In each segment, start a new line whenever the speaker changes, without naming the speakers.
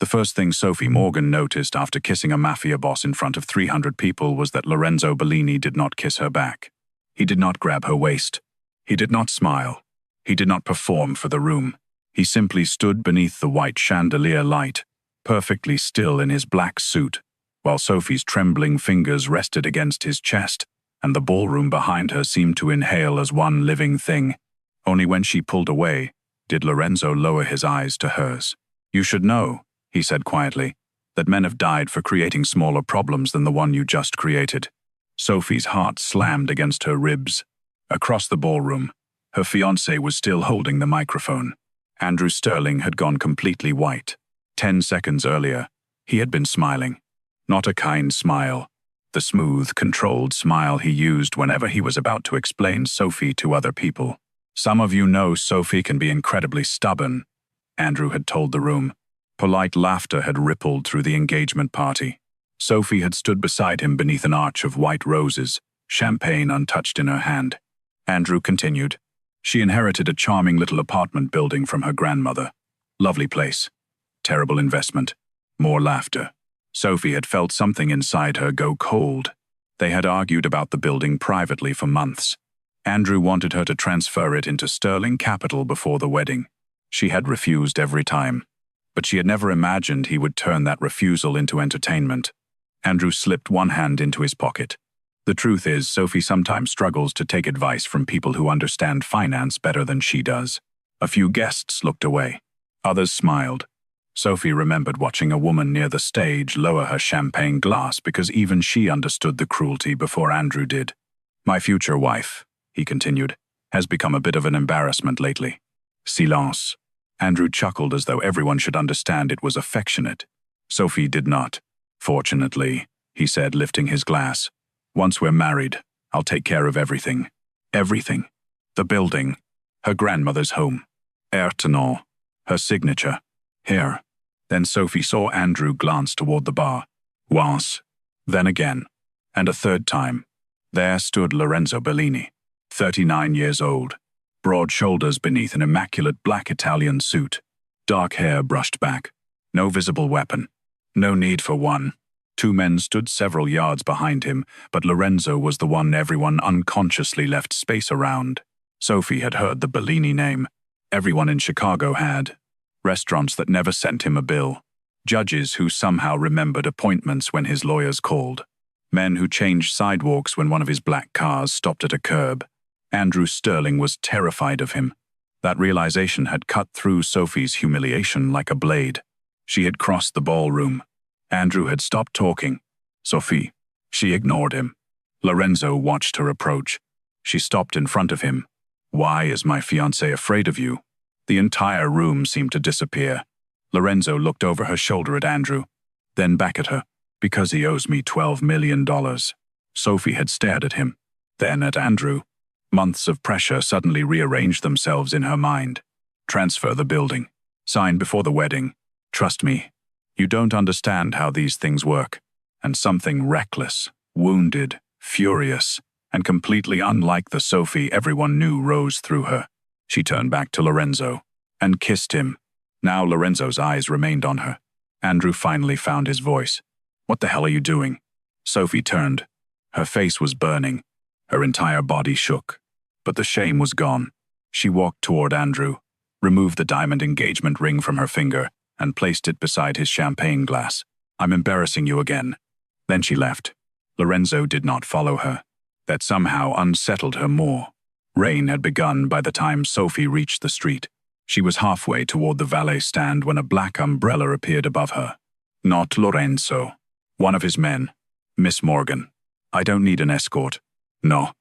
The first thing Sophie Morgan noticed after kissing a mafia boss in front of 300 people was that Lorenzo Bellini did not kiss her back. He did not grab her waist. He did not smile. He did not perform for the room. He simply stood beneath the white chandelier light, perfectly still in his black suit, while Sophie's trembling fingers rested against his chest, and the ballroom behind her seemed to inhale as one living thing. Only when she pulled away did Lorenzo lower his eyes to hers. "You should know," he said quietly, "that men have died for creating smaller problems than the one you just created." Sophie's heart slammed against her ribs. Across the ballroom, her fiancé was still holding the microphone. Andrew Sterling had gone completely white. 10 seconds earlier, he had been smiling. Not a kind smile. The smooth, controlled smile he used whenever he was about to explain Sophie to other people. "Some of you know Sophie can be incredibly stubborn," Andrew had told the room. Polite laughter had rippled through the engagement party. Sophie had stood beside him beneath an arch of white roses, champagne untouched in her hand. Andrew continued. "She inherited a charming little apartment building from her grandmother. Lovely place. Terrible investment." More laughter. Sophie had felt something inside her go cold. They had argued about the building privately for months. Andrew wanted her to transfer it into sterling capital before the wedding. She had refused every time, but she had never imagined he would turn that refusal into entertainment. Andrew slipped one hand into his pocket. The truth is, Sophie sometimes struggles to take advice from people who understand finance better than she does. A few guests looked away. Others smiled. Sophie remembered watching a woman near the stage lower her champagne glass because even she understood the cruelty before Andrew did. "My future wife," he continued, "has become a bit of an embarrassment lately." Silence. Andrew chuckled as though everyone should understand it was affectionate. Sophie did not. "Fortunately," he said, lifting his glass. "Once we're married, I'll take care of everything." Everything. The building. Her grandmother's home. Ertenol. Her signature. Here. Then Sophie saw Andrew glance toward the bar. Once. Then again. And a third time. There stood Lorenzo Bellini, 39 years old. Broad shoulders beneath an immaculate black Italian suit. Dark hair brushed back. No visible weapon. No need for one. Two men stood several yards behind him, but Lorenzo was the one everyone unconsciously left space around. Sophie had heard the Bellini name. Everyone in Chicago had. Restaurants that never sent him a bill. Judges who somehow remembered appointments when his lawyers called. Men who changed sidewalks when one of his black cars stopped at a curb. Andrew Sterling was terrified of him. That realization had cut through Sophie's humiliation like a blade. She had crossed the ballroom. Andrew had stopped talking. "Sophie." She ignored him. Lorenzo watched her approach. She stopped in front of him. "Why is my fiancé afraid of you?" The entire room seemed to disappear. Lorenzo looked over her shoulder at Andrew, then back at her. "Because he owes me $12 million. Sophie had stared at him, then at Andrew. Months of pressure suddenly rearranged themselves in her mind. "Transfer the building. Sign before the wedding. Trust me. You don't understand how these things work." And something reckless, wounded, furious, and completely unlike the Sophie everyone knew rose through her. She turned back to Lorenzo and kissed him. Now Lorenzo's eyes remained on her. Andrew finally found his voice. "What the hell are you doing?" Sophie turned. Her face was burning. Her entire body shook. But the shame was gone. She walked toward Andrew, removed the diamond engagement ring from her finger, and placed it beside his champagne glass. "I'm embarrassing you again." Then she left. Lorenzo did not follow her. That somehow unsettled her more. Rain had begun by the time Sophie reached the street. She was halfway toward the valet stand when a black umbrella appeared above her. Not Lorenzo. One of his men. "Miss Morgan. I don't need an escort." "No."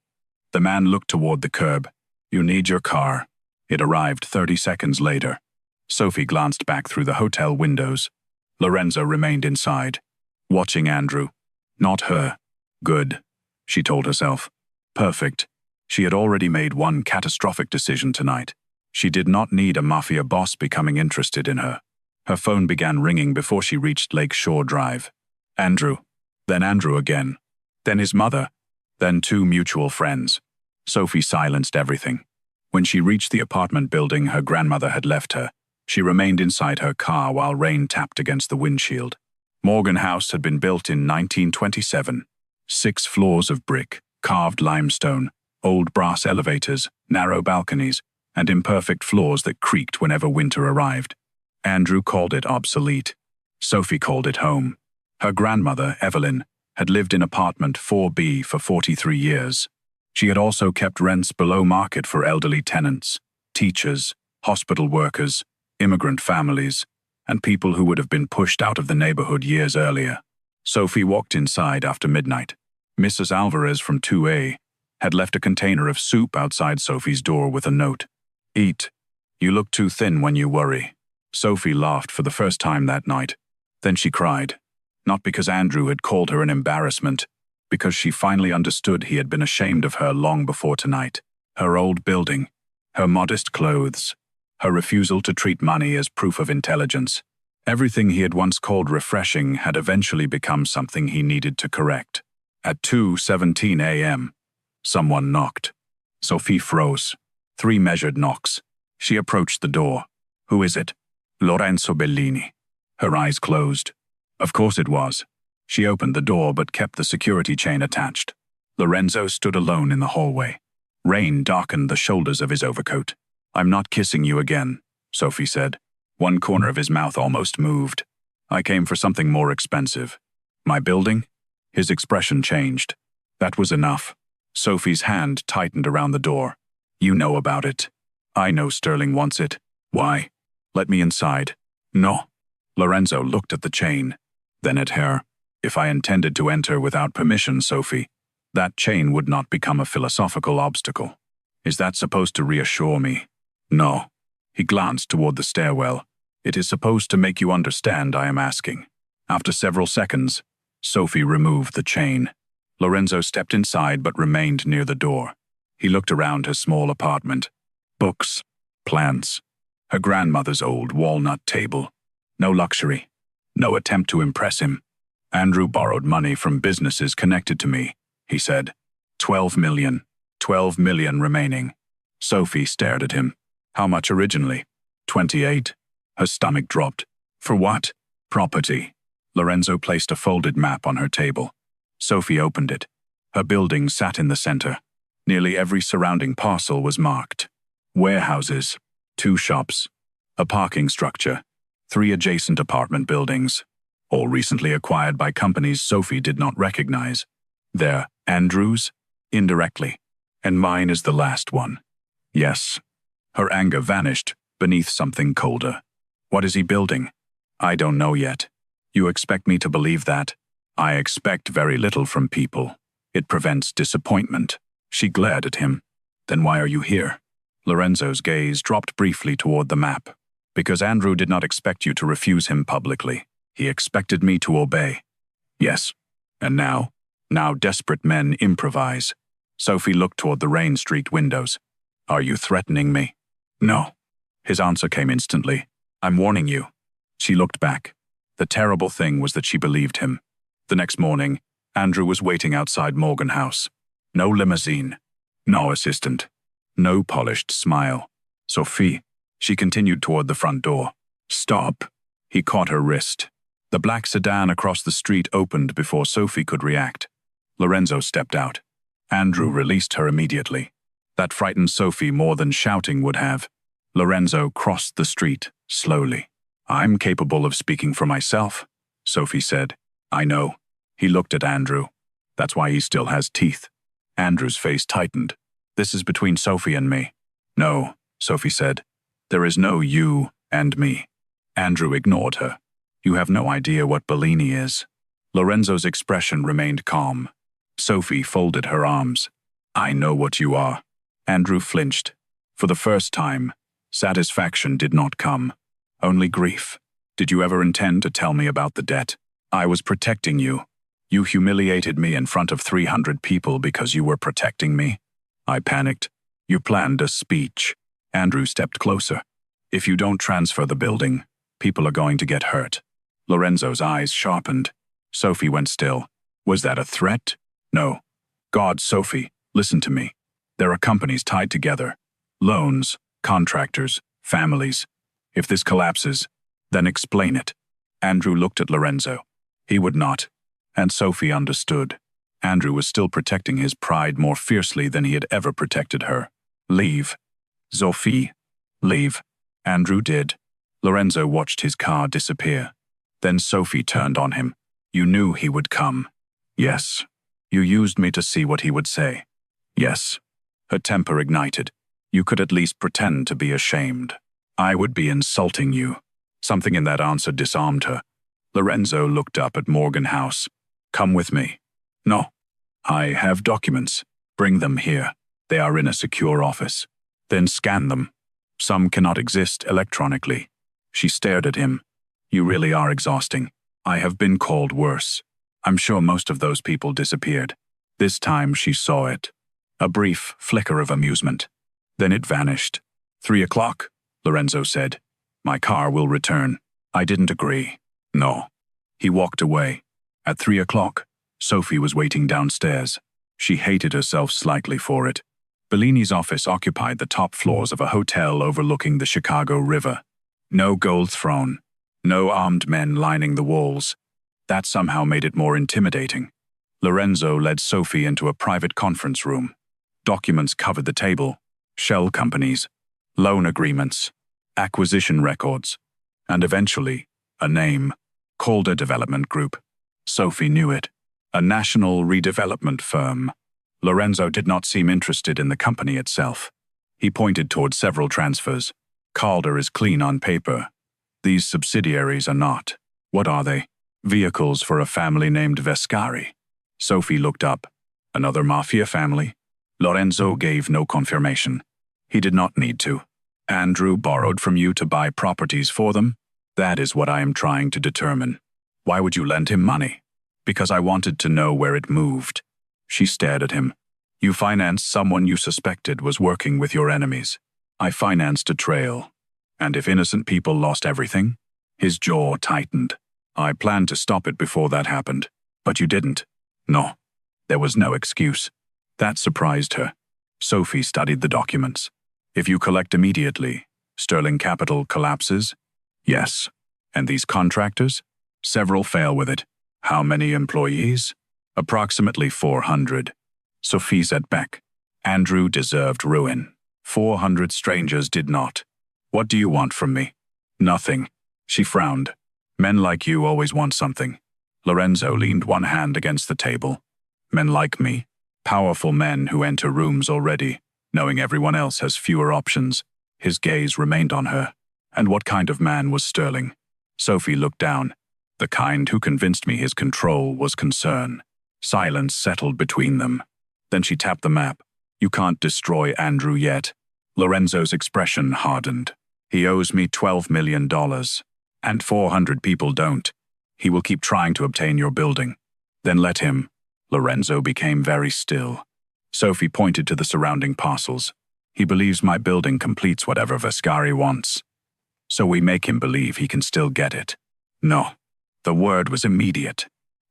The man looked toward the curb. "You need your car." It arrived 30 seconds later. Sophie glanced back through the hotel windows. Lorenzo remained inside, watching Andrew. Not her. Good, she told herself. Perfect. She had already made one catastrophic decision tonight. She did not need a mafia boss becoming interested in her. Her phone began ringing before she reached Lake Shore Drive. Andrew. Then Andrew again. Then his mother. Then two mutual friends. Sophie silenced everything. When she reached the apartment building her grandmother had left her, She remained inside her car while rain tapped against the windshield. Morgan House had been built in 1927. 6 floors of brick, carved limestone, old brass elevators, narrow balconies, and imperfect floors that creaked whenever winter arrived. Andrew called it obsolete. Sophie called it home. Her grandmother, Evelyn, had lived in apartment 4B for 43 years. She had also kept rents below market for elderly tenants, teachers, hospital workers, immigrant families, and people who would have been pushed out of the neighborhood years earlier. Sophie walked inside after midnight. Mrs. Alvarez from 2A had left a container of soup outside Sophie's door with a note. "Eat. You look too thin when you worry." Sophie laughed for the first time that night. Then she cried. Not because Andrew had called her an embarrassment, because she finally understood he had been ashamed of her long before tonight. Her old building, her modest clothes, her refusal to treat money as proof of intelligence. Everything he had once called refreshing had eventually become something he needed to correct. At 2:17 a.m., someone knocked. Sophie froze. 3 measured knocks. She approached the door. "Who is it?" "Lorenzo Bellini." Her eyes closed. Of course it was. She opened the door but kept the security chain attached. Lorenzo stood alone in the hallway. Rain darkened the shoulders of his overcoat. "I'm not kissing you again," Sophie said. One corner of his mouth almost moved. "I came for something more expensive." "My building?" His expression changed. That was enough. Sophie's hand tightened around the door. "You know about it." "I know Sterling wants it." "Why?" "Let me inside." "No." Lorenzo looked at the chain, then at her. "If I intended to enter without permission, Sophie, that chain would not become a philosophical obstacle. Is that supposed to reassure me?" "No." He glanced toward the stairwell. "It is supposed to make you understand I am asking." After several seconds, Sophie removed the chain. Lorenzo stepped inside but remained near the door. He looked around her small apartment. Books, plants, her grandmother's old walnut table. No luxury. No attempt to impress him. "Andrew borrowed money from businesses connected to me," he said. 12 million. 12 million remaining." Sophie stared at him. "How much originally?" 28. Her stomach dropped. "For what?" "Property." Lorenzo placed a folded map on her table. Sophie opened it. Her building sat in the center. Nearly every surrounding parcel was marked. Warehouses, 2 shops, a parking structure, 3 adjacent apartment buildings, all recently acquired by companies Sophie did not recognize. They're Andrew's? Indirectly. And mine is the last one. Yes. Her anger vanished beneath something colder. "What is he building?" "I don't know yet." "You expect me to believe that?" "I expect very little from people. It prevents disappointment." She glared at him. "Then why are you here?" Lorenzo's gaze dropped briefly toward the map. "Because Andrew did not expect you to refuse him publicly. He expected me to obey." "Yes. And now?" "Now desperate men improvise." Sophie looked toward the rain-streaked windows. "Are you threatening me?" "No." His answer came instantly. "I'm warning you." She looked back. The terrible thing was that she believed him. The next morning, Andrew was waiting outside Morgan House. No limousine. No assistant. No polished smile. "Sophie." She continued toward the front door. "Stop." He caught her wrist. The black sedan across the street opened before Sophie could react. Lorenzo stepped out. Andrew released her immediately. That frightened Sophie more than shouting would have. Lorenzo crossed the street, slowly. "I'm capable of speaking for myself," Sophie said. "I know." He looked at Andrew. "That's why he still has teeth." Andrew's face tightened. "This is between Sophie and me." "No," Sophie said. "There is no you and me." Andrew ignored her. "You have no idea what Bellini is." Lorenzo's expression remained calm. Sophie folded her arms. "I know what you are." Andrew flinched. For the first time, satisfaction did not come. Only grief. "Did you ever intend to tell me about the debt? I was protecting you. You humiliated me in front of 300 people because you were protecting me." I panicked. "You planned a speech." Andrew stepped closer. "If you don't transfer the building, people are going to get hurt." Lorenzo's eyes sharpened. Sophie went still. "Was that a threat?" "No." "God, Sophie, listen to me. There are companies tied together. Loans, contractors, families. If this collapses, then explain it. Andrew looked at Lorenzo. He would not. And Sophie understood. Andrew was still protecting his pride more fiercely than he had ever protected her. Leave. Sophie. Leave. Andrew did. Lorenzo watched his car disappear. Then Sophie turned on him. You knew he would come. Yes. You used me to see what he would say. Yes. Her temper ignited. You could at least pretend to be ashamed. I would be insulting you. Something in that answer disarmed her. Lorenzo looked up at Morgan House. Come with me. No. I have documents. Bring them here. They are in a secure office. Then scan them. Some cannot exist electronically. She stared at him. You really are exhausting. I have been called worse. I'm sure most of those people disappeared. This time she saw it. A brief flicker of amusement. Then it vanished. 3 o'clock, Lorenzo said. My car will return. I didn't agree. No. He walked away. At 3 o'clock, Sophie was waiting downstairs. She hated herself slightly for it. Bellini's office occupied the top floors of a hotel overlooking the Chicago River. No gold throne. No armed men lining the walls. That somehow made it more intimidating. Lorenzo led Sophie into a private conference room. Documents covered the table. Shell companies, loan agreements, acquisition records, and eventually, a name, Calder Development Group. Sophie knew it. A national redevelopment firm. Lorenzo did not seem interested in the company itself. He pointed toward several transfers. Calder is clean on paper. These subsidiaries are not. What are they? Vehicles for a family named Vescari. Sophie looked up. Another mafia family? Lorenzo gave no confirmation. He did not need to. Andrew borrowed from you to buy properties for them? That is what I am trying to determine. Why would you lend him money? Because I wanted to know where it moved. She stared at him. You financed someone you suspected was working with your enemies. I financed a trail. And if innocent people lost everything? His jaw tightened. I planned to stop it before that happened. But you didn't. No. There was no excuse. That surprised her. Sophie studied the documents. If you collect immediately, Sterling Capital collapses? Yes. And these contractors? Several fail with it. How many employees? Approximately 400. Sophie said back. Andrew deserved ruin. 400 strangers did not. What do you want from me? Nothing. She frowned. Men like you always want something. Lorenzo leaned one hand against the table. Men like me. Powerful men who enter rooms already, knowing everyone else has fewer options. His gaze remained on her. And what kind of man was Sterling? Sophie looked down. The kind who convinced me his control was concern. Silence settled between them. Then she tapped the map. You can't destroy Andrew yet. Lorenzo's expression hardened. He owes me $12 million. And 400 people don't. He will keep trying to obtain your building. Then let him. Lorenzo became very still. Sophie pointed to the surrounding parcels. He believes my building completes whatever Vescari wants. So we make him believe he can still get it. No. The word was immediate.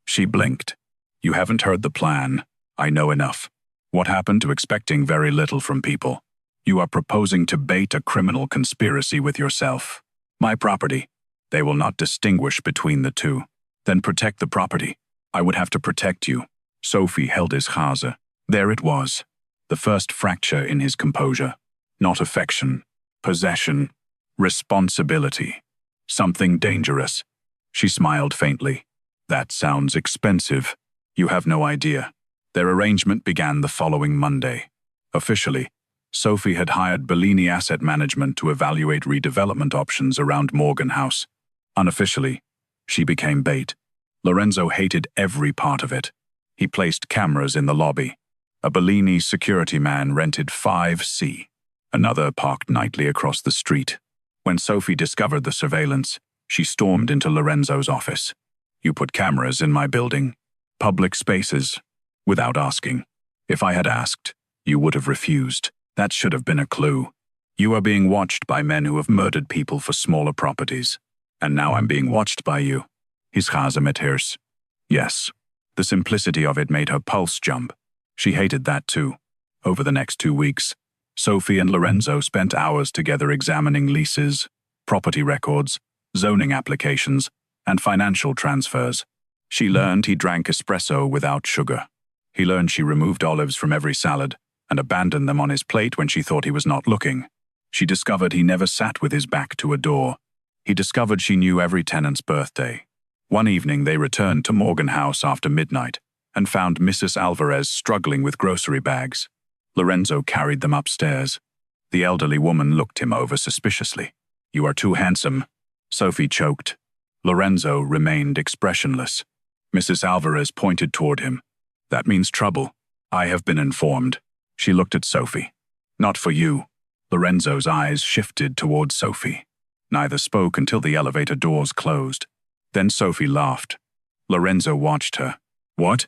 She blinked. You haven't heard the plan. I know enough. What happened to expecting very little from people? You are proposing to bait a criminal conspiracy with yourself. My property. They will not distinguish between the two. Then protect the property. I would have to protect you. Sophie held his chaser. There it was. The first fracture in his composure. Not affection. Possession. Responsibility. Something dangerous. She smiled faintly. That sounds expensive. You have no idea. Their arrangement began the following Monday. Officially, Sophie had hired Bellini Asset Management to evaluate redevelopment options around Morgan House. Unofficially, she became bait. Lorenzo hated every part of it. He placed cameras in the lobby. A Bellini security man rented 5C. Another parked nightly across the street. When Sophie discovered the surveillance, she stormed into Lorenzo's office. You put cameras in my building, public spaces, without asking. If I had asked, you would have refused. That should have been a clue. You are being watched by men who have murdered people for smaller properties. And now I'm being watched by you. His chaser met hers. Yes. The simplicity of it made her pulse jump. She hated that too. Over the next 2 weeks, Sophie and Lorenzo spent hours together examining leases, property records, zoning applications, and financial transfers. She learned he drank espresso without sugar. He learned she removed olives from every salad and abandoned them on his plate when she thought he was not looking. She discovered he never sat with his back to a door. He discovered she knew every tenant's birthday. One evening they returned to Morgan House after midnight and found Mrs. Alvarez struggling with grocery bags. Lorenzo carried them upstairs. The elderly woman looked him over suspiciously. "You are too handsome." Sophie choked. Lorenzo remained expressionless. Mrs. Alvarez pointed toward him. "That means trouble. I have been informed." She looked at Sophie. "Not for you." Lorenzo's eyes shifted toward Sophie. Neither spoke until the elevator doors closed. Then Sophie laughed. Lorenzo watched her. "What?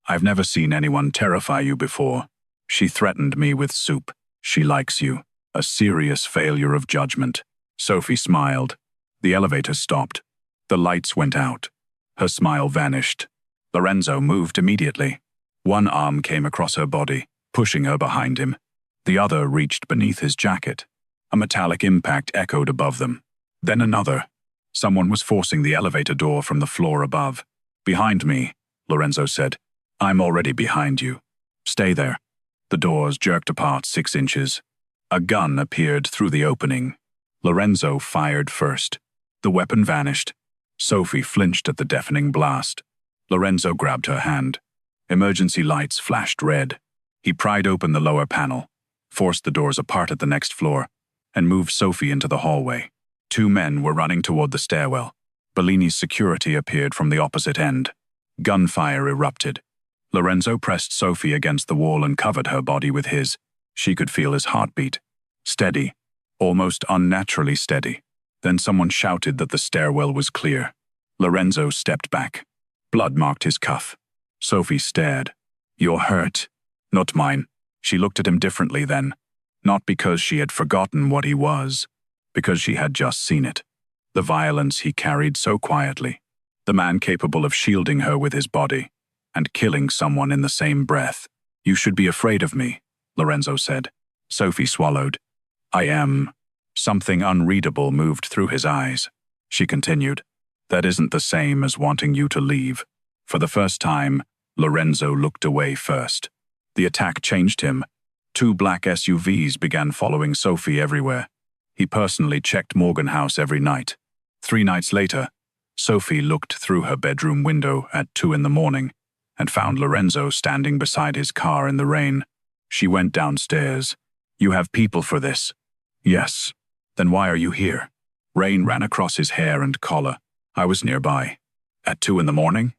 I've never seen anyone terrify you before. She threatened me with soup. She likes you. A serious failure of judgment." Sophie smiled. The elevator stopped. The lights went out. Her smile vanished. Lorenzo moved immediately. One arm came across her body, pushing her behind him. The other reached beneath his jacket. A metallic impact echoed above them. Then another. Someone was forcing the elevator door from the floor above. "Behind me," Lorenzo said. "I'm already behind you. Stay there." The doors jerked apart 6 inches. A gun appeared through the opening. Lorenzo fired first. The weapon vanished. Sophie flinched at the deafening blast. Lorenzo grabbed her hand. Emergency lights flashed red. He pried open the lower panel, forced the doors apart at the next floor, and moved Sophie into the hallway. 2 men were running toward the stairwell. Bellini's security appeared from the opposite end. Gunfire erupted. Lorenzo pressed Sophie against the wall and covered her body with his. She could feel his heartbeat. Steady, almost unnaturally steady. Then someone shouted that the stairwell was clear. Lorenzo stepped back. Blood marked his cuff. Sophie stared. "You're hurt." "Not mine." She looked at him differently then. Not because she had forgotten what he was, because she had just seen it. The violence he carried so quietly. The man capable of shielding her with his body and killing someone in the same breath. "You should be afraid of me," Lorenzo said. Sophie swallowed. "I am." Something unreadable moved through his eyes. She continued. "That isn't the same as wanting you to leave." For the first time, Lorenzo looked away first. The attack changed him. 2 black SUVs began following Sophie everywhere. He personally checked Morgan House every night. 3 nights later, Sophie looked through her bedroom window at 2 in the morning and found Lorenzo standing beside his car in the rain. She went downstairs. "You have people for this?" "Yes." "Then why are you here?" Rain ran across his hair and collar. "I was nearby." "At 2 in the morning?"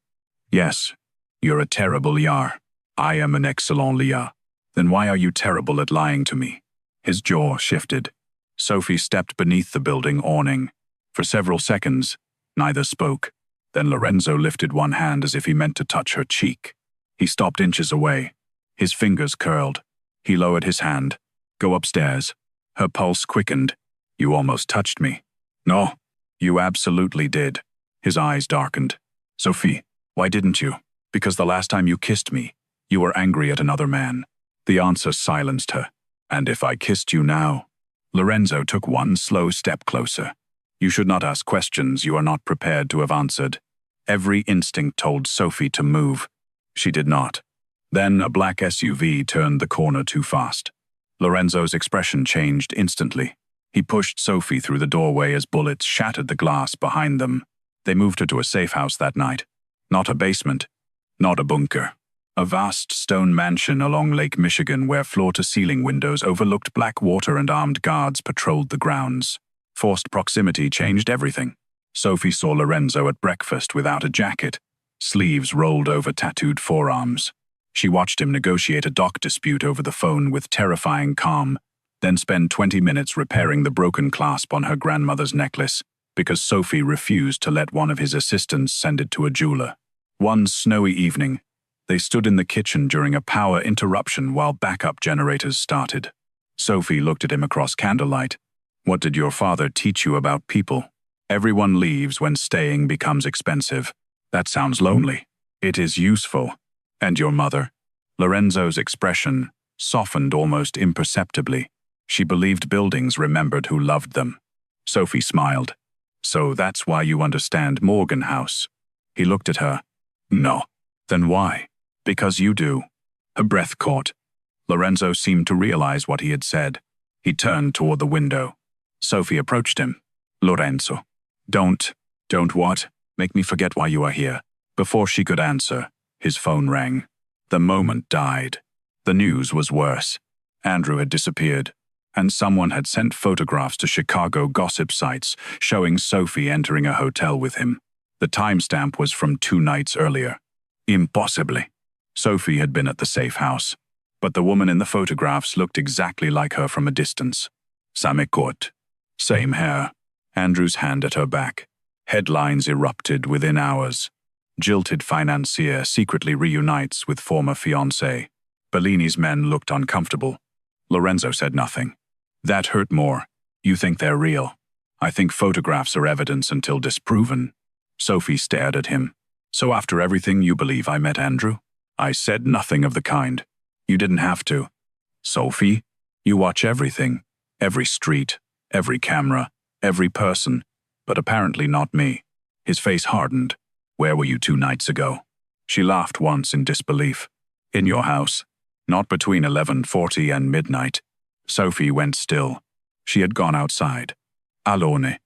"Yes." "You're a terrible liar." "I am an excellent liar." "Then why are you terrible at lying to me?" His jaw shifted. Sophie stepped beneath the building awning. For several seconds, neither spoke. Then Lorenzo lifted one hand as if he meant to touch her cheek. He stopped inches away. His fingers curled. He lowered his hand. "Go upstairs." Her pulse quickened. "You almost touched me." "No." "You absolutely did." His eyes darkened. "Sophie, why didn't you?" "Because the last time you kissed me, you were angry at another man." The answer silenced her. "And if I kissed you now?" Lorenzo took one slow step closer. "You should not ask questions you are not prepared to have answered." Every instinct told Sophie to move. She did not. Then a black SUV turned the corner too fast. Lorenzo's expression changed instantly. He pushed Sophie through the doorway as bullets shattered the glass behind them. They moved her to a safe house that night. Not a basement, not a bunker. A vast stone mansion along Lake Michigan where floor-to-ceiling windows overlooked black water and armed guards patrolled the grounds. Forced proximity changed everything. Sophie saw Lorenzo at breakfast without a jacket, sleeves rolled over tattooed forearms. She watched him negotiate a dock dispute over the phone with terrifying calm, then spend 20 minutes repairing the broken clasp on her grandmother's necklace because Sophie refused to let one of his assistants send it to a jeweler. One snowy evening, they stood in the kitchen during a power interruption while backup generators started. Sophie looked at him across candlelight. "What did your father teach you about people?" "Everyone leaves when staying becomes expensive." "That sounds lonely." "It is useful." "And your mother?" Lorenzo's expression softened almost imperceptibly. "She believed buildings remembered who loved them." Sophie smiled. So that's why you understand Morgan House. He looked at her. No. Then why? Because you do. Her breath caught. Lorenzo seemed to realize what he had said. He turned toward the window. Sophie approached him. Lorenzo. Don't what? Make me forget why you are here. Before she could answer, his phone rang. The moment died. The news was worse. Andrew had disappeared, and someone had sent photographs to Chicago gossip sites showing Sophie entering a hotel with him. The timestamp was from 2 nights earlier. Impossible. Sophie had been at the safe house, but the woman in the photographs looked exactly like her from a distance. Samekot. Same hair. Andrew's hand at her back. Headlines erupted within hours. Jilted financier secretly reunites with former fiancé. Bellini's men looked uncomfortable. Lorenzo said nothing. That hurt more. You think they're real. I think photographs are evidence until disproven. Sophie stared at him. So after everything you believe I met Andrew? I said nothing of the kind. You didn't have to. Sophie, you watch everything. Every street, every camera, every person, but apparently not me. His face hardened. Where were you 2 nights ago? She laughed once in disbelief. In your house. Not between 11:40 and midnight. Sophie went still. She had gone outside. Alone.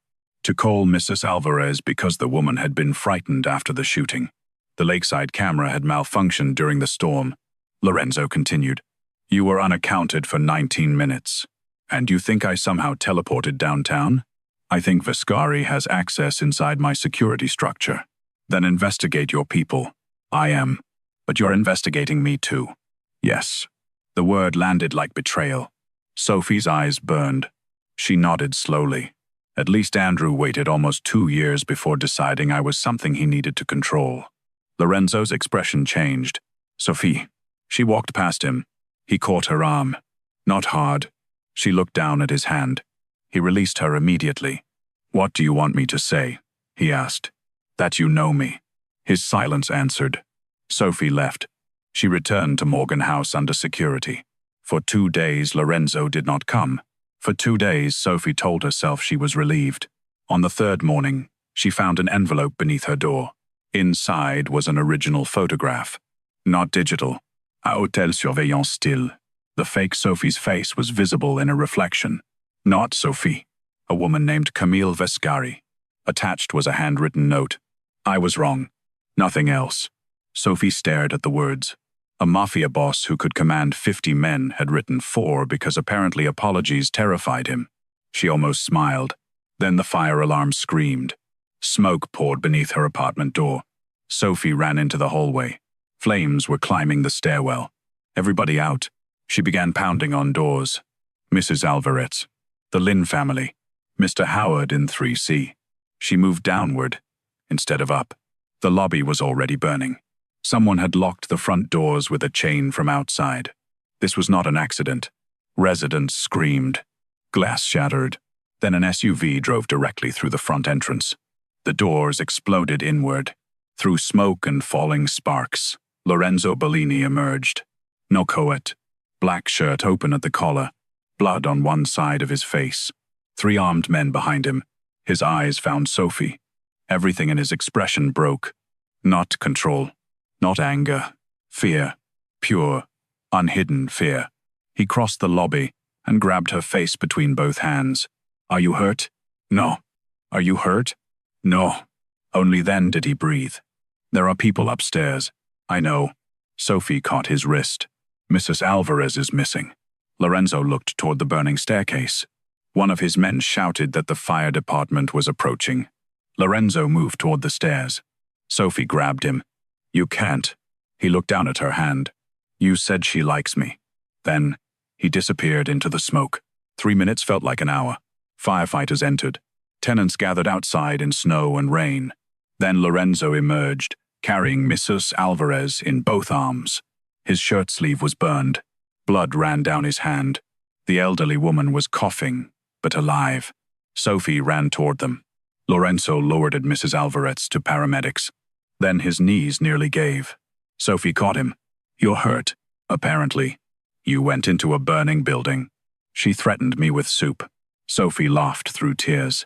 To call Mrs. Alvarez because the woman had been frightened after the shooting. The lakeside camera had malfunctioned during the storm. Lorenzo continued. You were unaccounted for 19 minutes. And you think I somehow teleported downtown? I think Viscari has access inside my security structure. Then investigate your people. I am. But you're investigating me too. Yes. The word landed like betrayal. Sophie's eyes burned. She nodded slowly. At least Andrew waited almost 2 years before deciding I was something he needed to control. Lorenzo's expression changed. Sophie. She walked past him. He caught her arm. Not hard. She looked down at his hand. He released her immediately. What do you want me to say? He asked. That you know me. His silence answered. Sophie left. She returned to Morgan House under security. For 2 days, Lorenzo did not come. For 2 days, Sophie told herself she was relieved. On the 3rd morning, she found an envelope beneath her door. Inside was an original photograph. Not digital. A Hôtel Surveillance still. The fake Sophie's face was visible in a reflection. Not Sophie. A woman named Camille Vescari. Attached was a handwritten note. I was wrong. Nothing else. Sophie stared at the words. A mafia boss who could command 50 men had written 4 because apparently apologies terrified him. She almost smiled. Then the fire alarm screamed. Smoke poured beneath her apartment door. Sophie ran into the hallway. Flames were climbing the stairwell. Everybody out. She began pounding on doors. Mrs. Alvarez. The Lynn family. Mr. Howard in 3C. She moved downward, instead of up. The lobby was already burning. Someone had locked the front doors with a chain from outside. This was not an accident. Residents screamed. Glass shattered. Then an SUV drove directly through the front entrance. The doors exploded inward. Through smoke and falling sparks, Lorenzo Bellini emerged. No coat. Black shirt open at the collar. Blood on one side of his face. 3 armed men behind him. His eyes found Sophie. Everything in his expression broke. Not control. Not anger. Fear. Pure, unhidden fear. He crossed the lobby and grabbed her face between both hands. Are you hurt? No. Are you hurt? No. Only then did he breathe. There are people upstairs. I know. Sophie caught his wrist. Mrs. Alvarez is missing. Lorenzo looked toward the burning staircase. One of his men shouted that the fire department was approaching. Lorenzo moved toward the stairs. Sophie grabbed him. You can't. He looked down at her hand. You said she likes me. Then, he disappeared into the smoke. 3 minutes felt like an hour. Firefighters entered. Tenants gathered outside in snow and rain. Then Lorenzo emerged, carrying Mrs. Alvarez in both arms. His shirt sleeve was burned. Blood ran down his hand. The elderly woman was coughing, but alive. Sophie ran toward them. Lorenzo lowered Mrs. Alvarez to paramedics. Then his knees nearly gave. Sophie caught him. You're hurt, apparently. You went into a burning building. She threatened me with soup. Sophie laughed through tears.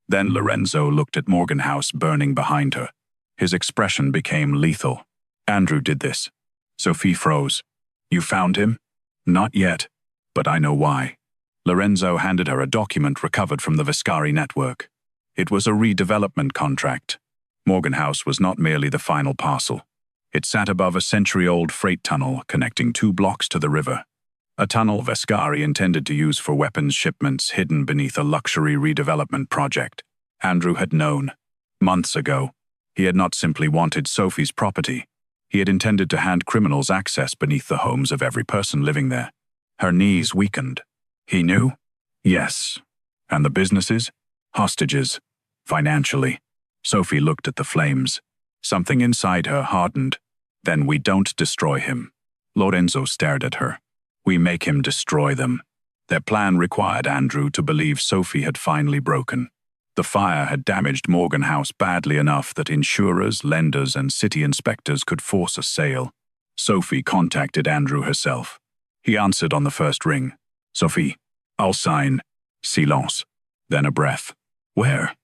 Then Lorenzo looked at Morgan House burning behind her. His expression became lethal. Andrew did this. Sophie froze. You found him? Not yet, but I know why. Lorenzo handed her a document recovered from the Viscari network. It was a redevelopment contract. Morgan House was not merely the final parcel. It sat above a century-old freight tunnel connecting 2 blocks to the river. A tunnel Viscari intended to use for weapons shipments hidden beneath a luxury redevelopment project. Andrew had known. Months ago, he had not simply wanted Sophie's property. He had intended to hand criminals access beneath the homes of every person living there. Her knees weakened. He knew? Yes. And the businesses? Hostages. Financially. Sophie looked at the flames. Something inside her hardened. Then we don't destroy him. Lorenzo stared at her. We make him destroy them. Their plan required Andrew to believe Sophie had finally broken. The fire had damaged Morgan House badly enough that insurers, lenders, and city inspectors could force a sale. Sophie contacted Andrew herself. He answered on the first ring. Sophie, I'll sign. Silence. Then a breath. Where?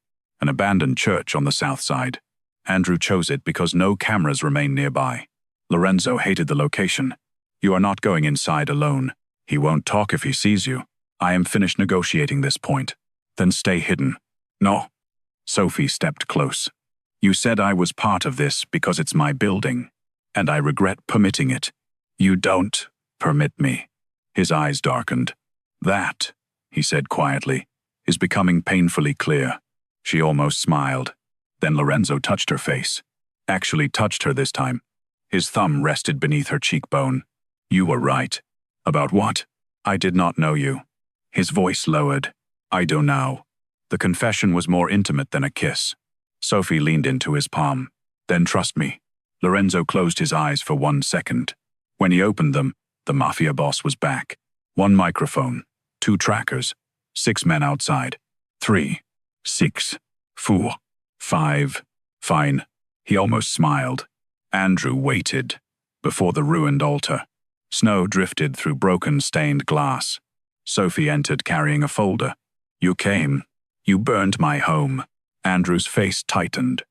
An abandoned church on the south side. Andrew chose it because no cameras remained nearby. Lorenzo hated the location. You are not going inside alone. He won't talk if he sees you. I am finished negotiating this point. Then stay hidden. No. Sophie stepped close. You said I was part of this because it's my building, and I regret permitting it. You don't permit me. His eyes darkened. That, he said quietly, is becoming painfully clear. She almost smiled. Then Lorenzo touched her face. Actually touched her this time. His thumb rested beneath her cheekbone. You were right. About what? I did not know you. His voice lowered. I do now. The confession was more intimate than a kiss. Sophie leaned into his palm. Then trust me. Lorenzo closed his eyes for 1 second. When he opened them, the Mafia boss was back. 1 microphone, 2 trackers, 6 men outside. 3, 6, 4, 5. Fine. He almost smiled. Andrew waited. Before the ruined altar. Snow drifted through broken stained glass. Sophie entered carrying a folder. You came. You burned my home. Andrew's face tightened.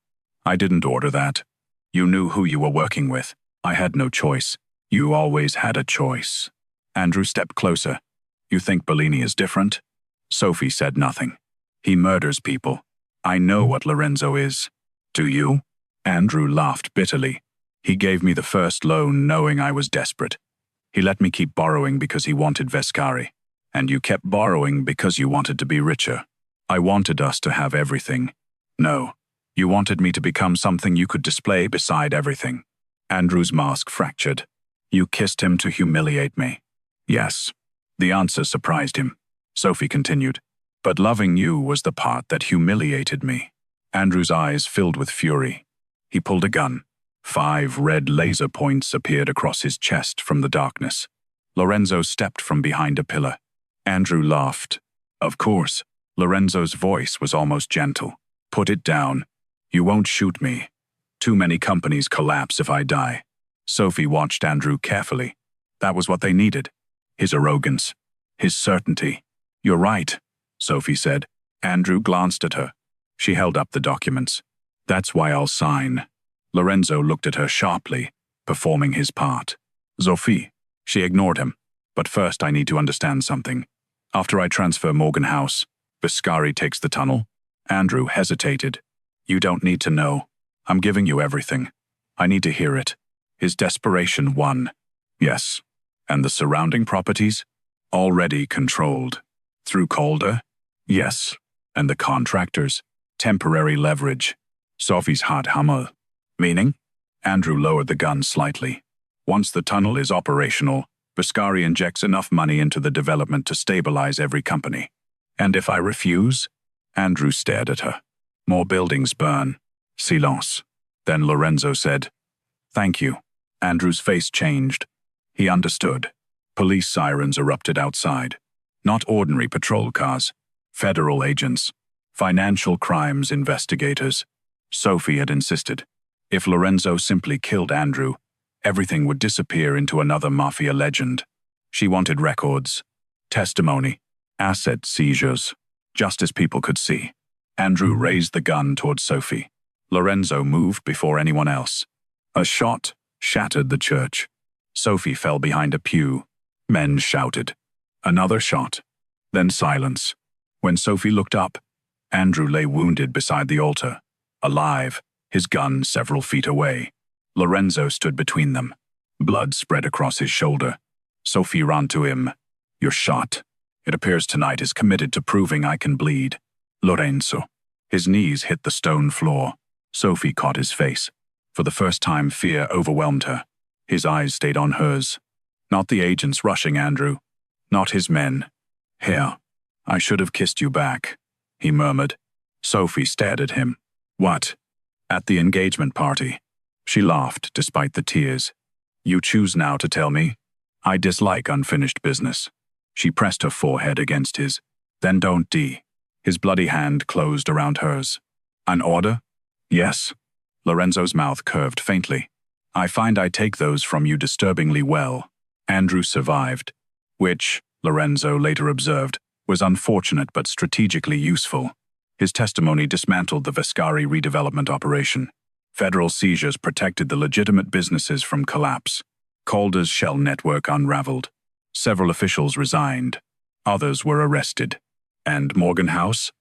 I didn't order that. You knew who you were working with. I had no choice. You always had a choice. Andrew stepped closer. You think Bellini is different? Sophie said nothing. He murders people. I know what Lorenzo is. Do you? Andrew laughed bitterly. He gave me the first loan knowing I was desperate. He let me keep borrowing because he wanted Viscari. And you kept borrowing because you wanted to be richer. I wanted us to have everything. No, you wanted me to become something you could display beside everything. Andrew's mask fractured. You kissed him to humiliate me. Yes. The answer surprised him. Sophie continued. But loving you was the part that humiliated me. Andrew's eyes filled with fury. He pulled a gun. 5 red laser points appeared across his chest from the darkness. Lorenzo stepped from behind a pillar. Andrew laughed. Of course. Lorenzo's voice was almost gentle. Put it down. You won't shoot me. Too many companies collapse if I die. Sophie watched Andrew carefully. That was what they needed. His arrogance. His certainty. You're right, Sophie said. Andrew glanced at her. She held up the documents. That's why I'll sign. Lorenzo looked at her sharply, performing his part. Sophie. She ignored him. But first I need to understand something. After I transfer Morgan House, Viscari takes the tunnel. Andrew hesitated. You don't need to know. I'm giving you everything. I need to hear it. His desperation won. Yes. And the surrounding properties? Already controlled. Through Calder? Yes. And the contractors? Temporary leverage. Sophie's heart hummed. Meaning? Andrew lowered the gun slightly. Once the tunnel is operational, Viscari injects enough money into the development to stabilize every company. And if I refuse? Andrew stared at her. More buildings burn. Silence. Then Lorenzo said, Thank you. Andrew's face changed. He understood. Police sirens erupted outside. Not ordinary patrol cars. Federal agents. Financial crimes investigators. Sophie had insisted. If Lorenzo simply killed Andrew, everything would disappear into another mafia legend. She wanted records, testimony, asset seizures, just as people could see. Andrew raised the gun towards Sophie. Lorenzo moved before anyone else. A shot shattered the church. Sophie fell behind a pew. Men shouted. Another shot. Then silence. When Sophie looked up, Andrew lay wounded beside the altar, alive, his gun several feet away. Lorenzo stood between them. Blood spread across his shoulder. Sophie ran to him. "You're shot. It appears tonight is committed to proving I can bleed." Lorenzo. His knees hit the stone floor. Sophie caught his face. For the first time, fear overwhelmed her. His eyes stayed on hers. Not the agents rushing Andrew. Not his men. "Here, I should have kissed you back," he murmured. Sophie stared at him. "What?" "At the engagement party." She laughed despite the tears. "You choose now to tell me? I dislike unfinished business." She pressed her forehead against his. "Then don't d." His bloody hand closed around hers. "An order?" "Yes." Lorenzo's mouth curved faintly. "I find I take those from you disturbingly well." Andrew survived, which, Lorenzo later observed, was unfortunate but strategically useful. His testimony dismantled the Vescari redevelopment operation. Federal seizures protected the legitimate businesses from collapse. Calder's shell network unraveled. Several officials resigned. Others were arrested. And Morgan House?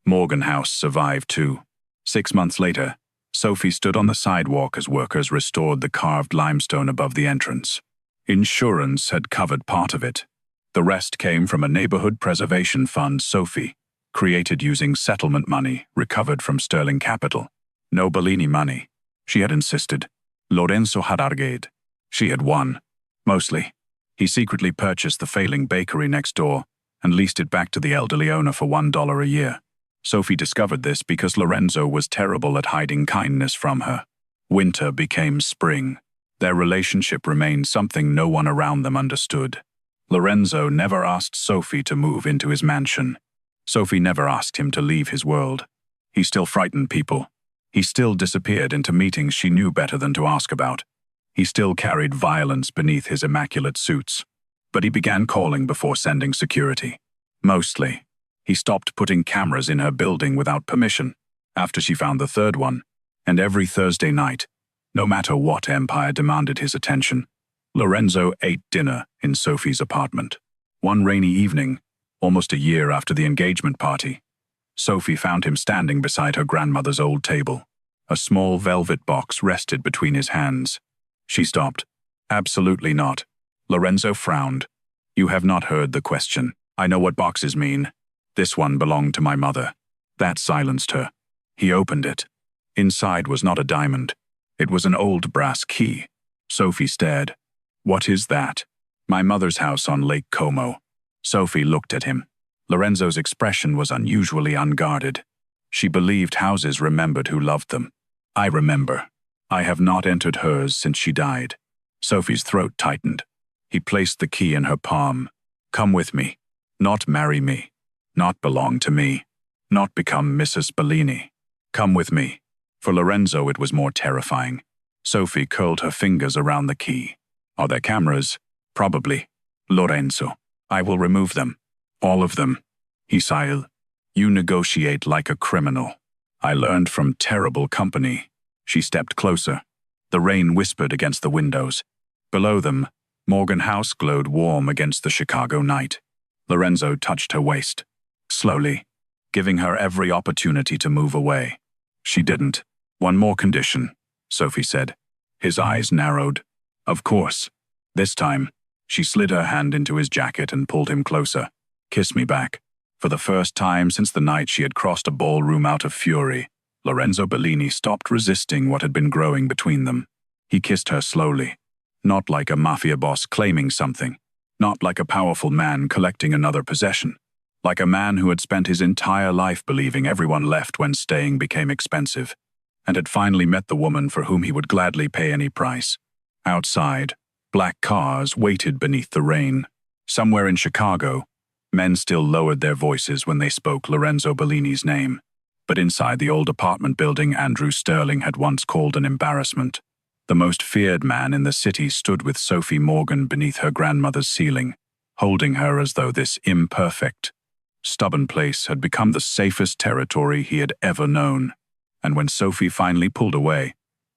Morgan House survived too. 6 months later, Sophie stood on the sidewalk as workers restored the carved limestone above the entrance. Insurance had covered part of it. The rest came from a neighborhood preservation fund Sophie created using settlement money recovered from Sterling Capital. No Bellini money. She had insisted. Lorenzo had argued. She had won. Mostly. He secretly purchased the failing bakery next door and leased it back to the elderly owner for $1 a year. Sophie discovered this because Lorenzo was terrible at hiding kindness from her. Winter became spring. Their relationship remained something no one around them understood. Lorenzo never asked Sophie to move into his mansion. Sophie never asked him to leave his world. He still frightened people. He still disappeared into meetings she knew better than to ask about. He still carried violence beneath his immaculate suits. But he began calling before sending security. Mostly. He stopped putting cameras in her building without permission, after she found the third one, and every Thursday night, no matter what empire demanded his attention, Lorenzo ate dinner in Sophie's apartment. One rainy evening, almost a year after the engagement party, Sophie found him standing beside her grandmother's old table. A small velvet box rested between his hands. She stopped. "Absolutely not." Lorenzo frowned. "You have not heard the question. I know what boxes mean. This one belonged to my mother." That silenced her. He opened it. Inside was not a diamond. It was an old brass key. Sophie stared. "What is that?" "My mother's house on Lake Como." Sophie looked at him. Lorenzo's expression was unusually unguarded. She believed houses remembered who loved them. "I remember. I have not entered hers since she died." Sophie's throat tightened. He placed the key in her palm. "Come with me. Not marry me. Not belong to me. Not become Mrs. Bellini. Come with me." For Lorenzo it was more terrifying. Sophie curled her fingers around the key. "Are there cameras?" "Probably." "Lorenzo, I will remove them. All of them." He sighed. "You negotiate like a criminal. I learned from terrible company." She stepped closer. The rain whispered against the windows. Below them, Morgan House glowed warm against the Chicago night. Lorenzo touched her waist. Slowly, giving her every opportunity to move away. She didn't. "One more condition," Sophie said. His eyes narrowed. "Of course." This time, she slid her hand into his jacket and pulled him closer. "Kiss me back." For the first time since the night she had crossed a ballroom out of fury, Lorenzo Bellini stopped resisting what had been growing between them. He kissed her slowly. Not like a mafia boss claiming something. Not like a powerful man collecting another possession. Like a man who had spent his entire life believing everyone left when staying became expensive, and had finally met the woman for whom he would gladly pay any price. Outside, black cars waited beneath the rain. Somewhere in Chicago, men still lowered their voices when they spoke Lorenzo Bellini's name. But inside the old apartment building Andrew Sterling had once called an embarrassment, the most feared man in the city stood with Sophie Morgan beneath her grandmother's ceiling, holding her as though this imperfect, Stubborn Place had become the safest territory he had ever known. And when Sophie finally pulled away,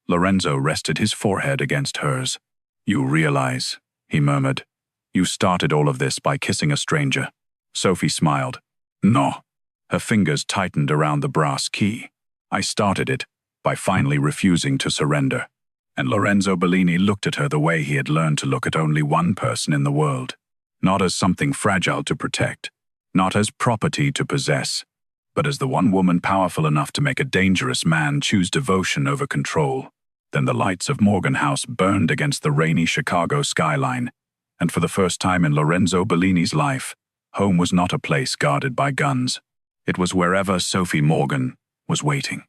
Lorenzo rested his forehead against hers. "You realize," he murmured, "you started all of this by kissing a stranger." Sophie smiled. "No." Her fingers tightened around the brass key. "I started it by finally refusing to surrender." And Lorenzo Bellini looked at her the way he had learned to look at only one person in the world. Not as something fragile to protect, not as property to possess, but as the one woman powerful enough to make a dangerous man choose devotion over control. Then the lights of Morgan House burned against the rainy Chicago skyline, and for the first time in Lorenzo Bellini's life, home was not a place guarded by guns. It was wherever Sophie Morgan was waiting.